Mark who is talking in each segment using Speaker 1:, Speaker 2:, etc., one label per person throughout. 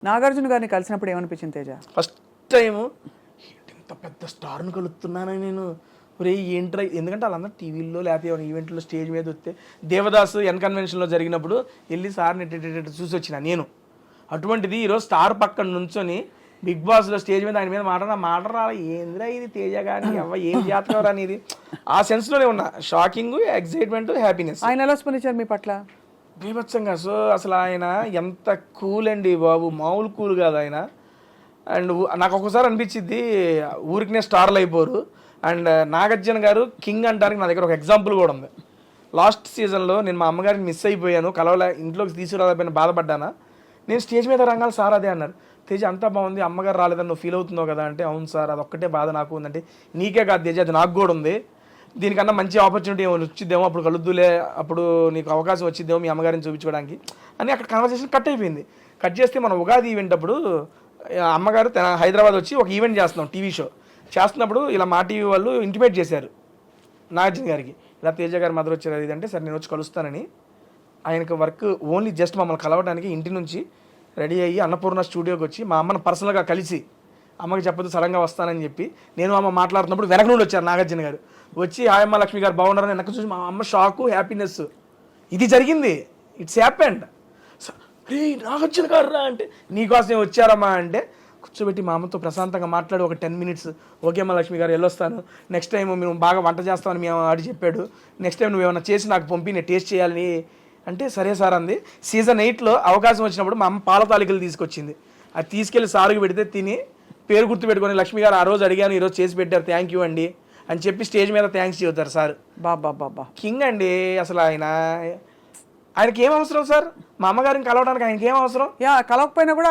Speaker 1: నాగార్జున గారిని కలిసినప్పుడు ఏమనిపించింది తేజ?
Speaker 2: ఫస్ట్ టైము ఇంత పెద్ద స్టార్ని కలుస్తున్నానని నేను ఒరే ఏంట్రా, ఎందుకంటే వాళ్ళందరూ టీవీల్లో లేకపోతే ఈవెంట్లో స్టేజ్ మీద వస్తే దేవదాస్ ఎన్ కన్వెన్షన్లో జరిగినప్పుడు వెళ్ళి సార్ని చూసి వచ్చిన నేను. అటువంటిది ఈరోజు స్టార్ పక్కన నుంచొని బిగ్ బాస్లో స్టేజ్ మీద ఆయన మీద మాట రాలా, ఏందిరా ఇది తేజ కానీ అవ్వ ఏం జాతకం అనేది ఆ సెన్స్లోనే ఉన్నా. Shocking, excitement, happiness.
Speaker 1: ఆయన ఎలా స్పందించారు మీ పట్ల?
Speaker 2: బీభత్సంగా. సో అసలు ఆయన ఎంత కూల్ అండి బాబు, మామూలు కూల్ కాదు ఆయన. అండ్ నాకు ఒక్కోసారి అనిపించింది ఊరికినే స్టార్లు అయిపోరు. అండ్ నాగార్జున గారు కింగ్ అంటానికి నా దగ్గర ఒక ఎగ్జాంపుల్ కూడా ఉంది. లాస్ట్ సీజన్లో నేను మా అమ్మగారిని మిస్ అయిపోయాను, కలవలే, ఇంట్లోకి తీసుకురాలేకపోయినా బాధపడ్డానా. నేను స్టేజ్ మీద రంగాలు సార్ అదే అన్నారు, తేజ అంతా బాగుంది, అమ్మగారు రాలేదని నువ్వు ఫీల్ అవుతున్నావు కదా అంటే, అవును సార్ అది ఒక్కటే బాధ నాకు ఉందంటే, నీకే కాదు తేజ అది నాకు కూడా ఉంది, దీనికన్నా మంచి ఆపర్చునిటీ ఏమో వచ్చిద్దేమో, అప్పుడు కలుద్దులే, అప్పుడు నీకు అవకాశం వచ్చిద్దేమో మీ అమ్మగారిని చూపించుకోవడానికి అని అక్కడ కన్వర్సేషన్ కట్ అయిపోయింది. కట్ చేస్తే మనం ఉగాది ఈవెంట్ అప్పుడు అమ్మగారు హైదరాబాద్ వచ్చి ఒక ఈవెంట్ చేస్తున్నాం, టీవీ షో చేస్తున్నప్పుడు ఇలా మా టీవీ వాళ్ళు ఇంటిమేట్ చేశారు నాగార్జున గారికి, ఇలా తేజ గారి మదర్ వచ్చారు ఇది అంటే, సరే నేను వచ్చి కలుస్తానని. ఆయనకు వర్క్ ఓన్లీ జస్ట్ మమ్మల్ని కలవడానికి ఇంటి నుంచి రెడీ అయ్యి అన్నపూర్ణ స్టూడియోకి వచ్చి మా అమ్మను పర్సనల్గా కలిసి, అమ్మకి చెప్పదు సడన్గా వస్తానని చెప్పి, నేను అమ్మ మాట్లాడుతున్నప్పుడు వెనక నుండి వచ్చారు నాగార్జున గారు. వచ్చి హాయమ్మ లక్ష్మి గారు బాగున్నారని వెనక చూసి మా అమ్మ షాకు, హ్యాపీనెస్. ఇది జరిగింది, ఇట్స్ హ్యాపెండ్. రే నాగార్జున గారు రా అంటే, నీకోసం వచ్చారమ్మా అంటే కూర్చోబెట్టి మా అమ్మతో ప్రశాంతంగా మాట్లాడి ఒక 10 minutes, ఓకే అమ్మ లక్ష్మి గారు వెళ్ళొస్తాను, నెక్స్ట్ టైం మేము బాగా వంట చేస్తామని మేము ఆడి చెప్పాడు, నెక్స్ట్ టైం నువ్వు ఏమైనా చేసి నాకు పంపి నేను టేస్ట్ చేయాలని అంటే, సరే సార్ అంది. సీజన్ 8లో అవకాశం వచ్చినప్పుడు మా అమ్మ పాల తాలికలు తీసుకొచ్చింది, అది తీసుకెళ్ళి సారుకు పెడితే తిని పేరు గుర్తు పెట్టుకొని, లక్ష్మి గారు ఆ రోజు అడిగాను ఈరోజు చేసి పెట్టారు, థ్యాంక్ యూ అండి అని చెప్పి స్టేజ్ మీద థ్యాంక్స్ చెబుతారు సార్.
Speaker 1: బాబా
Speaker 2: కింగ్ అండి అసలు. ఆయనకి ఏం అవసరం సార్, మా అమ్మగారిని కలవడానికి ఆయనకి ఏం అవసరం?
Speaker 1: కలవకపోయినా కూడా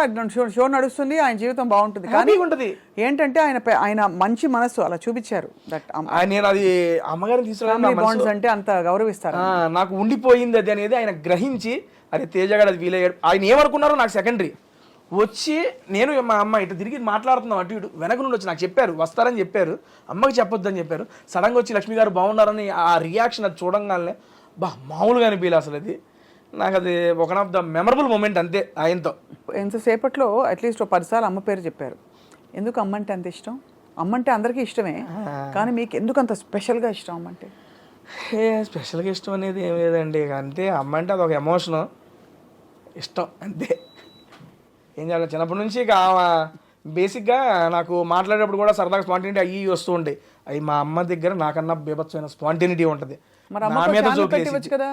Speaker 1: షో నడుస్తుంది, ఆయన జీవితం బాగుంటుంది. కానీ
Speaker 2: ఉంటుంది
Speaker 1: ఏంటంటే ఆయన మంచి మనసు అలా చూపించారు.
Speaker 2: నేను అది అమ్మగారిని
Speaker 1: తీసుకురావడం అంటే అంత గౌరవిస్తారు.
Speaker 2: నాకు ఉండిపోయింది అది అనేది ఆయన గ్రహించి, అరే తేజగాడు అది వీలయ్యాడు. ఆయన ఏమనుకున్నారో నాకు సెకండరీ. వచ్చి నేను మా అమ్మ ఇటు తిరిగి మాట్లాడుతున్నాం, అటు ఇటు వెనక నుండి వచ్చి నాకు చెప్పారు వస్తారని చెప్పారు, అమ్మకి చెప్పొద్దని చెప్పారు. సడన్గా వచ్చి లక్ష్మి గారు బాగున్నారని ఆ రియాక్షన్ అది చూడంగానే మామూలుగా అనిపించలే అసలు. అది నాకు అది ఒక ఆఫ్ ద మెమరబుల్ మూమెంట్ అంతే ఆయనతో.
Speaker 1: ఎంతసేపట్లో అట్లీస్ట్ 10 సార్లు అమ్మ పేరు చెప్పారు. ఎందుకు అమ్మ అంటే అంత ఇష్టం? అమ్మ అంటే అందరికీ ఇష్టమే, కానీ మీకు ఎందుకు అంత స్పెషల్గా ఇష్టం అమ్మ అంటే?
Speaker 2: స్పెషల్గా ఇష్టం అనేది ఏం లేదండి, అంతే. అమ్మ అంటే అదొక ఎమోషను, ఇష్టం అంతే. ఏం చేయాలి, చిన్నప్పటి నుంచి ఇక బేసిక్గా నాకు మాట్లాడేటప్పుడు కూడా సరదాగా స్పాంటినిటీ అయ్యి వస్తూ ఉంటాయి. అవి మా అమ్మ దగ్గర నాకన్నా బీభత్సమైన స్పాంటినిటీ ఉంటుంది. నా మీద జోక్
Speaker 1: కదా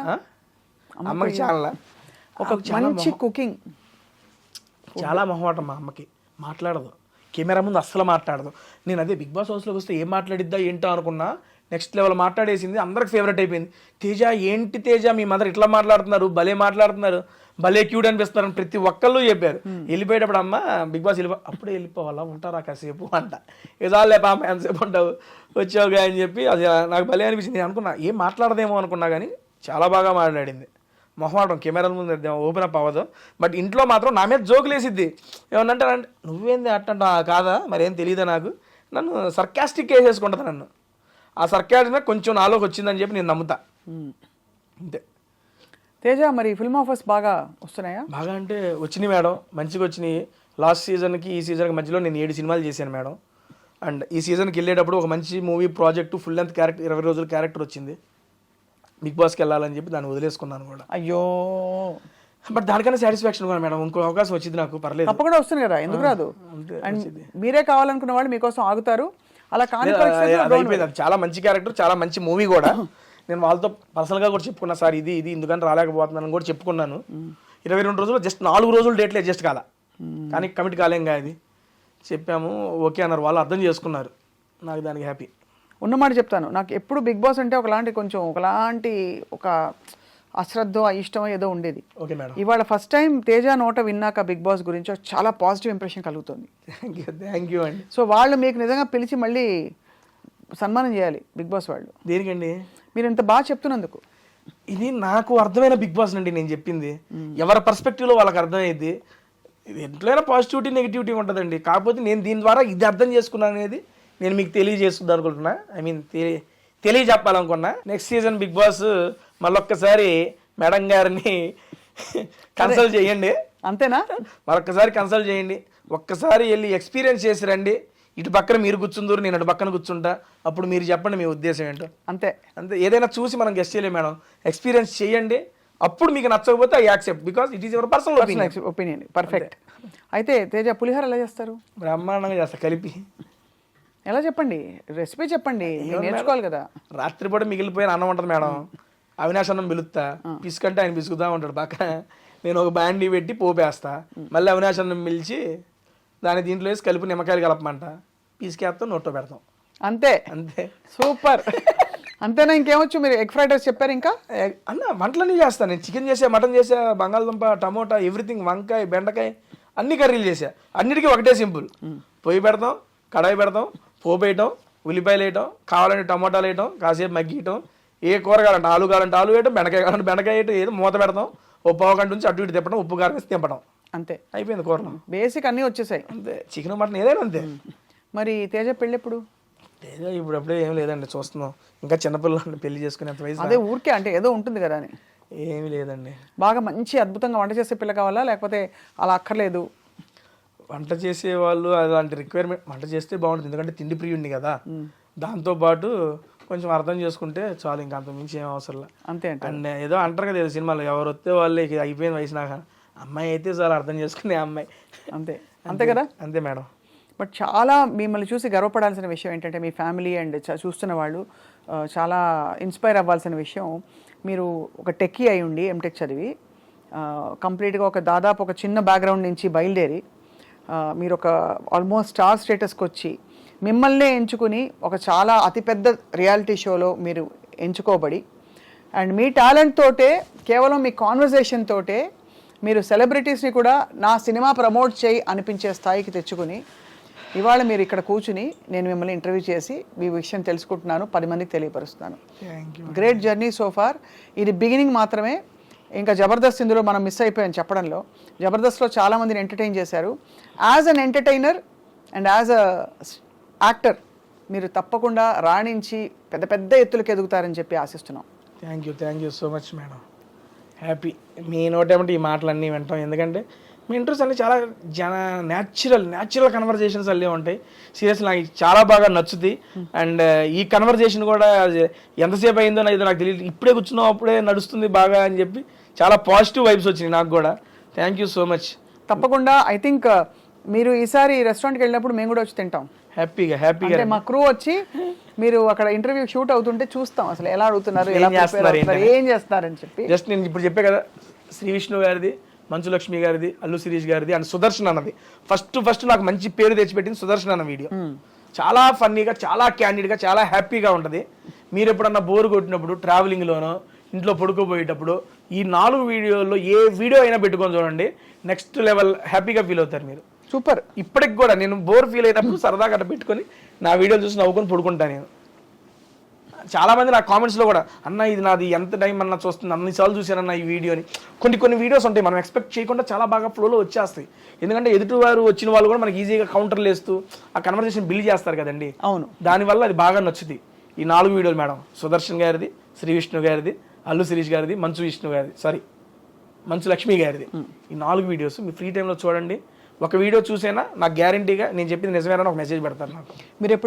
Speaker 2: అమ్మకి చాలా
Speaker 1: ఒక మంచి కుకింగ్,
Speaker 2: చాలా మొహమాటం మా అమ్మకి, మాట్లాడదు, కెమెరా ముందు అస్సలు మాట్లాడదు. నేను అదే బిగ్ బాస్ హౌస్లోకి వస్తే ఏం మాట్లాడిద్దా ఏంటో అనుకున్నా, నెక్స్ట్ లెవెల్ మాట్లాడేసింది, అందరికి ఫేవరెట్ అయిపోయింది. తేజ ఏంటి తేజ మీ మదర్ ఇట్లా మాట్లాడుతున్నారు, భలే మాట్లాడుతున్నారు, భలే క్యూట్ అనిపిస్తున్నారు అని ప్రతి ఒక్కళ్ళు చెప్పారు. వెళ్ళిపోయేటప్పుడు అమ్మ బిగ్ బాస్ అప్పుడే వెళ్ళిపోవాలా, ఉంటారా కాసేపు అంట. ఇదాలే పాప ఎంతసేపు ఉంటావు వచ్చావుగా అని చెప్పి, అది నాకు భలే అనిపించింది. నేను అనుకున్నా ఏం మాట్లాడదేమో అనుకున్నా, కానీ చాలా బాగా మాట్లాడింది. మొహమాటం కెమెరాల ముందు ఓపెన్ అప్ అవ్వదు, బట్ ఇంట్లో మాత్రం నా మీద జోకులు వేసిద్ది. ఏమన్నంటే నువ్వేంది అట్టంట కాదా మరేం తెలియదా నాకు, నన్ను సర్కాస్టిక్ వేసేసుకుంటుంది నన్ను. ఆ సర్కాస్టిక్ కొంచెం నాలోకి వచ్చిందని చెప్పి నేను నమ్ముతా అంతే.
Speaker 1: తేజ మరి ఫిల్మ్ ఆఫర్స్ బాగా వస్తున్నాయా?
Speaker 2: బాగా అంటే వచ్చినాయి మేడం, మంచిగా వచ్చినాయి. లాస్ట్ సీజన్కి ఈ సీజన్కి మధ్యలో నేను 7 సినిమాలు చేశాను మేడం. అండ్ ఈ సీజన్కి వెళ్ళేటప్పుడు ఒక మంచి movie project, full length character, 20 రోజుల క్యారెక్టర్ వచ్చింది. బిగ్ బాస్కి వెళ్ళాలని చెప్పి దాన్ని వదిలేసుకున్నాను కూడా.
Speaker 1: అయ్యో,
Speaker 2: బట్ దానికన్నా సాటిస్ఫాక్షన్ కూడా మేడం, ఇంకో అవకాశం వచ్చింది నాకు, పర్లేదు.
Speaker 1: తప్పకుండా వస్తుంది కదా, ఎందుకు రాదు? అండ్ మీరే కావాలనుకున్న వాళ్ళు మీకోసం ఆగుతారు. అలా కానీ
Speaker 2: అయిపోయింది. చాలా మంచి క్యారెక్టర్, చాలా మంచి మూవీ కూడా. నేను వాళ్ళతో పర్సనల్గా కూడా చెప్పుకున్నా, సార్ ఇది ఎందుకని రాలేకపోతున్నాను కూడా చెప్పుకున్నాను. 22 రోజులు జస్ట్ 4 రోజులు డేట్లు అడ్జస్ట్ కాల, కానీ కమిట్ కాలేంగా అది చెప్పాము, ఓకే అన్నారు వాళ్ళు, అర్థం చేసుకున్నారు. నాకు దానికి హ్యాపీ.
Speaker 1: ఉన్నమాట చెప్తాను, నాకు ఎప్పుడు బిగ్ బాస్ అంటే ఒకలాంటి ఒక అశ్రద్ధ ఇష్టం ఏదో ఉండేది.
Speaker 2: Okay madam.
Speaker 1: ఇవాళ ఫస్ట్ టైం తేజ నోట విన్నాక బిగ్ బాస్ గురించి చాలా పాజిటివ్ ఇంప్రెషన్ కలుగుతుంది.
Speaker 2: థ్యాంక్ యూ అండి.
Speaker 1: సో వాళ్ళు మీకు నిజంగా పిలిచి మళ్ళీ సన్మానం చేయాలి బిగ్ బాస్ వాళ్ళు.
Speaker 2: దేనికండి?
Speaker 1: మీరు ఇంత బాగా చెప్తున్నందుకు.
Speaker 2: ఇది నాకు అర్థమైన బిగ్ బాస్ అండి నేను చెప్పింది. ఎవరి పర్స్పెక్టివ్లో వాళ్ళకి అర్థమైంది. ఎంతైనా పాజిటివిటీ నెగిటివిటీ ఉంటుందండి, కాకపోతే నేను దీని ద్వారా ఇది అర్థం చేసుకున్నాను అనేది నేను మీకు తెలియజేస్తుంది అనుకుంటున్నా. ఐ మీన్ తెలియజెప్పాలనుకున్నా. నెక్స్ట్ సీజన్ బిగ్ బాస్ మళ్ళొక్కసారి మేడం గారిని కన్సల్ట్ చేయండి.
Speaker 1: అంతేనా?
Speaker 2: మరొక్కసారి కన్సల్ట్ చేయండి, ఒక్కసారి వెళ్ళి ఎక్స్పీరియన్స్ చేసి రండి. ఇటు పక్కన మీరు కూర్చుందూరు, నేను అటు పక్కన కూర్చుంటా, అప్పుడు మీరు చెప్పండి మీ ఉద్దేశం ఏంటో.
Speaker 1: అంతే.
Speaker 2: ఏదైనా చూసి మనం గెస్ట్ చేయలేం మేడం, ఎక్స్పీరియన్స్ చేయండి. అప్పుడు మీకు నచ్చకపోతే I accept, because it is your personal
Speaker 1: opinion. Perfect. అయితే తేజ, పులిహోర ఎలా చేస్తారు?
Speaker 2: బ్రహ్మాండంగా చేస్తా కలిపి.
Speaker 1: ఎలా చెప్పండి, రెసిపీ చెప్పండి, మీరు నేర్చుకోవాలి కదా.
Speaker 2: రాత్రిపూట మిగిలిపోయిన అన్నం ఉంటుంది మేడం, అవినాష్ అన్నం పిలుస్తా, పిసుకంటే ఆయన పిసుకుతా ఉంటాడు పక్కన, నేను ఒక బ్యాండీ పెట్టి పోపేస్తా, మళ్ళీ అవినాష్ అన్నం పిలిచి దాని దీంట్లో వేసి కలిపి నిమ్మకాయలు కలపమంట, పిసికేస్తాం, నోట్లో పెడతాం.
Speaker 1: అంతే.
Speaker 2: అంతే.
Speaker 1: సూపర్. అంతేనా? ఇంకేమొచ్చు? మీరు ఎగ్ ఫ్రైడ్ రైస్ చెప్పారు, ఇంకా
Speaker 2: అన్న వంటలన్నీ చేస్తాను నేను. చికెన్ చేసా, మటన్ చేసా, బంగాళదుంప, టమోటా, ఎవ్రీథింగ్, వంకాయ, బెండకాయ, అన్ని కర్రీలు చేసా. అన్నిటికీ ఒకటే సింపుల్, పొయ్యి పెడతాం, కడాయి పెడతాం, పోపు వేయటం, ఉల్లిపాయలు వేయటం, కావాలంటే టమోటాలు వేయటం, కాసేపు మగ్గియటం, ఏ కూర కావాలంటే ఆలు కావాలంటే ఆలు వేయటం, బెండకాయ కావాలంటే బెండకాయ వేయటం, ఏదో మూత పెడతాం, ఓ పావు గంట నుంచి అటు ఇటు తిప్పడం, ఉప్పు కారం వేసి తింపడం,
Speaker 1: అంతే.
Speaker 2: అయిపోయింది కూరలో.
Speaker 1: బేసిక్ అన్నీ వచ్చేసాయి.
Speaker 2: అంతే. చికెన్ మటన్ ఏదైనా అంతే.
Speaker 1: మరి తేజ పెళ్ళి ఎప్పుడు?
Speaker 2: ఏదో ఇప్పుడు అప్పుడే ఏం లేదండి, చూస్తున్నాం. ఇంకా చిన్నపిల్లలు పెళ్లి చేసుకునేంత వయసు.
Speaker 1: అదే ఊరికే అంటే ఏదో ఉంటుంది కదా అని.
Speaker 2: ఏమీ లేదండి.
Speaker 1: బాగా మంచి అద్భుతంగా వంట చేసే పిల్ల కావాలా, లేకపోతే అలా అక్కర్లేదు?
Speaker 2: వంట చేసే వాళ్ళు అలాంటి రిక్వైర్మెంట్, వంట చేస్తే బాగుంటుంది, ఎందుకంటే తిండి ప్రియుడిని కదా. దాంతోపాటు కొంచెం అర్థం చేసుకుంటే చాలు, ఇంకా అంత మించి ఏం అవసరం లేదు.
Speaker 1: అంతే.
Speaker 2: అండ్ ఏదో అంటారు కదా సినిమాలో, ఎవరు వస్తే వాళ్ళే అయిపోయిన వయసు నాకు, అమ్మాయి అయితే చాలా అర్థం చేసుకునే అమ్మాయి.
Speaker 1: అంతే. అంతే కదా.
Speaker 2: అంతే మేడం.
Speaker 1: బట్ చాలా మిమ్మల్ని చూసి గర్వపడాల్సిన విషయం ఏంటంటే, మీ ఫ్యామిలీ అండ్ చూస్తున్న వాళ్ళు చాలా ఇన్స్పైర్ అవ్వాల్సిన విషయం, మీరు ఒక టెక్కీ అయి ఉండి ఎంటెక్ చదివి కంప్లీట్గా దాదాపు ఒక చిన్న బ్యాక్గ్రౌండ్ నుంచి బయలుదేరి మీరు ఒక ఆల్మోస్ట్ స్టార్ స్టేటస్కి వచ్చి మిమ్మల్నే ఎంచుకుని ఒక చాలా అతిపెద్ద రియాలిటీ షోలో మీరు ఎంచుకోబడి, అండ్ మీ టాలెంట్ తోటే, కేవలం మీ కాన్వర్జేషన్ తోటే మీరు సెలబ్రిటీస్ని కూడా నా సినిమా ప్రమోట్ చేయి అనిపించే స్థాయికి తెచ్చుకుని, ఇవాళ మీరు ఇక్కడ కూర్చుని నేను మిమ్మల్ని ఇంటర్వ్యూ చేసి మీ విషయం తెలుసుకుంటున్నాను, 10 మందికి తెలియపరుస్తున్నాను. Great journey so far. ఇది బిగినింగ్ మాత్రమే. ఇంకా జబర్దస్త్ ఇందులో మనం మిస్ అయిపోయాం చెప్పడంలో. జబర్దస్త్లో చాలామందిని ఎంటర్టైన్ చేశారు. As an entertainer and as a actor మీరు తప్పకుండా రాణించి పెద్ద పెద్ద ఎత్తులకు ఎదుగుతారని చెప్పి ఆశిస్తున్నాం.
Speaker 2: Thank you so much madam. Happy మీ నోటేమంటే ఈ మాటలన్నీ వింటాం, ఎందుకంటే మీ ఇంటర్వ్యూస్ అన్నీ చాలా న్యాచురల్ కన్వర్జేషన్స్ అన్నీ ఉంటాయి. సీరియస్లీ నాకు చాలా బాగా నచ్చుతుంది. అండ్ ఈ కన్వర్జేషన్ కూడా ఎంతసేపు అయిందో నాకు తెలియదు, ఇప్పుడే కూర్చున్నాం అప్పుడే నడుస్తుంది బాగా అని చెప్పి చాలా పాజిటివ్ వైబ్స్ వచ్చినాయి నాకు కూడా. Thank you so much.
Speaker 1: తప్పకుండా. ఐ థింక్ మీరు ఈసారి రెస్టారెంట్కి వెళ్ళినప్పుడు మేము కూడా వచ్చి తింటాం
Speaker 2: హ్యాపీగా.
Speaker 1: అంటే మా క్రూ వచ్చి మీరు అక్కడ ఇంటర్వ్యూ షూట్ అవుతుంటే చూస్తాం అసలు ఎలా అడుగుతున్నారు, ఏం చేస్తున్నారని చెప్పి.
Speaker 2: జస్ట్ నేను ఇప్పుడు చెప్పే కదా, శ్రీ విష్ణు గారిది, మంచు లక్ష్మి గారిది, అల్లు శిరీష్ గారిది అండ్ సుదర్శన్ అన్నది ఫస్ట్ నాకు మంచి పేరు తెచ్చిపెట్టింది సుదర్శన్ అన్న వీడియో. చాలా ఫన్నీగా, చాలా క్యాండిడ్గా, చాలా హ్యాపీగా ఉంటుంది. మీరు ఎప్పుడన్నా బోర్ కొట్టినప్పుడు, ట్రావెలింగ్లోనో, ఇంట్లో పడుకోబోయేటప్పుడు ఈ 4 వీడియోల్లో ఏ వీడియో అయినా పెట్టుకొని చూడండి, నెక్స్ట్ లెవెల్ హ్యాపీగా ఫీల్ అవుతారు మీరు.
Speaker 1: సూపర్.
Speaker 2: ఇప్పటికి కూడా నేను బోర్ ఫీల్ అయినప్పుడు సరదాగా అట్లా పెట్టుకొని నా వీడియోలు చూసి నవ్వుకొని పడుకుంటాను నేను. చాలామంది నా కామెంట్స్లో కూడా, అన్న ఇది నాది ఎంత టైం అన్న చూస్తుంది, అన్నిసార్లు చూశానన్న ఈ వీడియోని. కొన్ని వీడియోస్ ఉంటాయి మనం ఎక్స్పెక్ట్ చేయకుండా చాలా బాగా ఫ్లోలో వచ్చేస్తాయి, ఎందుకంటే ఎదుటివారు వచ్చిన వాళ్ళు కూడా మనకి ఈజీగా కౌంటర్లు వేస్తూ ఆ కన్వర్జేషన్ బిల్డ్ చేస్తారు కదండి.
Speaker 1: అవును.
Speaker 2: దానివల్ల అది బాగా నచ్చుతుంది. ఈ 4 వీడియోలు మేడం, సుదర్శన్ గారిది, శ్రీ విష్ణు గారిది, అల్లు శిరీష్ గారిది, మంచు లక్ష్మి గారిది. ఈ 4 వీడియోస్ మీ ఫ్రీ టైంలో చూడండి. ఒక వీడియో చూసేనా నాకు గ్యారంటీగా నేను చెప్పింది నిజమేనా ఒక మెసేజ్ పెడతారు నాకు.
Speaker 1: మీరు